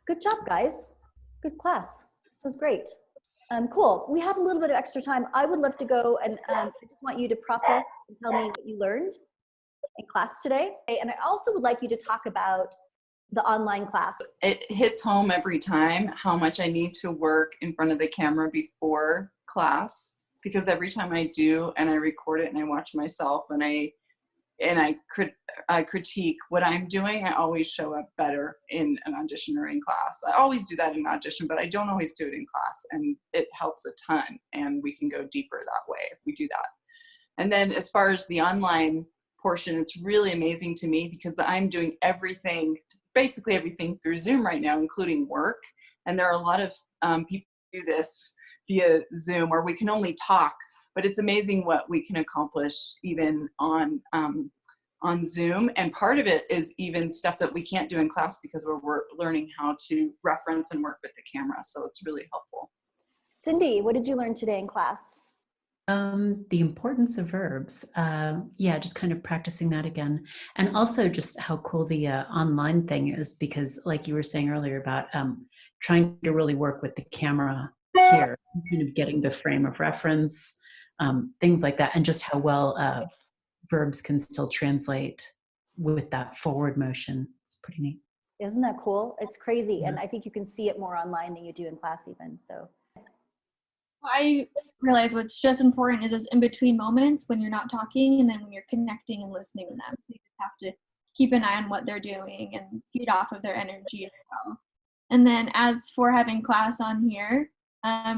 Good job, guys. Good class. This was great. Cool. We have a little bit of extra time. I would love to go and I just want you to process and tell me what you learned in class today. And I also would like you to talk about the online class. It hits home every time how much I need to work in front of the camera before class, because every time I do and I record it and I watch myself and I critique what I'm doing, I always show up better in an audition or in class. I always do that in audition, but I don't always do it in class, and it helps a ton, and we can go deeper that way if we do that. And then as far as the online portion, it's really amazing to me because I'm doing everything, basically everything through Zoom right now, including work. And there are a lot of people who do this via Zoom where we can only talk, but it's amazing what we can accomplish even on Zoom. And part of it is even stuff that we can't do in class because we're learning how to reference and work with the camera. So it's really helpful. Cindy, what did you learn today in class? The importance of verbs. Yeah, just kind of practicing that again. And also just how cool the online thing is, because like you were saying earlier about trying to really work with the camera here, kind of getting the frame of reference, things like that, and just how well verbs can still translate with that forward motion. It's pretty neat. Isn't that cool? It's crazy. Yeah. And I think you can see it more online than you do in class even, so. I realize what's just important is those in-between moments when you're not talking and then when you're connecting and listening to them. So you just have to keep an eye on what they're doing and feed off of their energy as well. And then as for having class on here,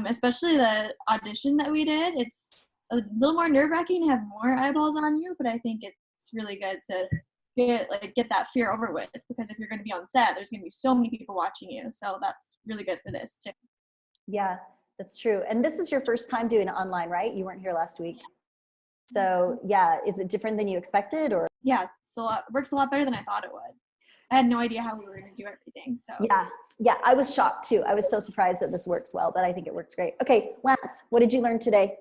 especially the audition that we did, it's a little more nerve-wracking to have more eyeballs on you, but I think it's really good to get that fear over with, because if you're going to be on set, there's going to be so many people watching you. So that's really good for this too. Yeah. That's true. And this is your first time doing it online, right? You weren't here last week. So yeah, is it different than you expected, or? Yeah, so it works a lot better than I thought it would. I had no idea how we were going to do everything. So yeah, I was shocked too. I was so surprised that this works well, but I think it works great. Okay, Lance, what did you learn today?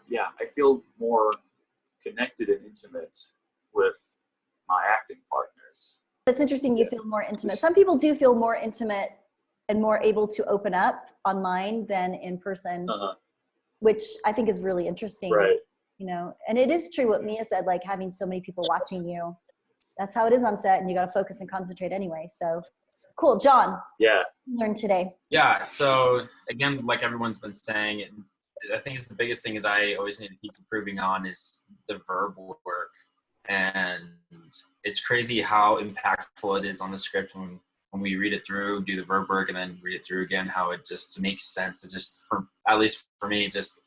Yeah, I feel more connected and intimate with my acting partners. That's interesting. You feel more intimate. Some people do feel more intimate and more able to open up online than in person, which I think is really interesting. Right. You know, and it is true what Mia said, like having so many people watching you. That's how it is on set, and you got to focus and concentrate anyway. So cool. John. Yeah. What did you learn today? Yeah. So again, like everyone's been saying, I think it's the biggest thing that I always need to keep improving on is the verbal work. And it's crazy how impactful it is on the script when we read it through, do the verb work, and then read it through again, how it just makes sense. It just, at least for me, it just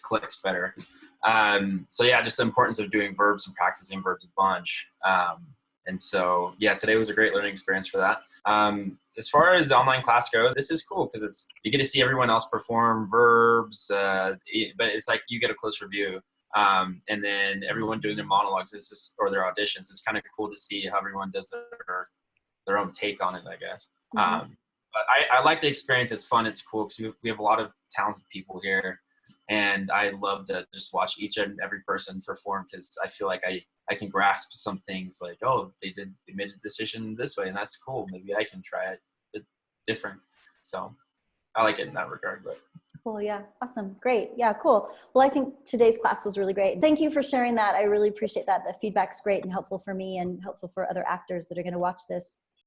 clicks better. So yeah, just the importance of doing verbs and practicing verbs a bunch. And so yeah, today was a great learning experience for that. As far as the online class goes, this is cool because you get to see everyone else perform verbs, but it's like you get a closer view. And then everyone doing their monologues, or their auditions. It's kind of cool to see how everyone does their own take on it, I guess. Mm-hmm. But I like the experience. It's fun. It's cool because we have a lot of talented people here, and I love to just watch each and every person perform because I feel like I can grasp some things like, oh, they made a decision this way, and that's cool. Maybe I can try it different. So I like it in that regard. But cool. Yeah. Awesome. Great. Yeah. Cool. Well, I think today's class was really great. Thank you for sharing that. I really appreciate that. The feedback's great and helpful for me and helpful for other actors that are going to watch this.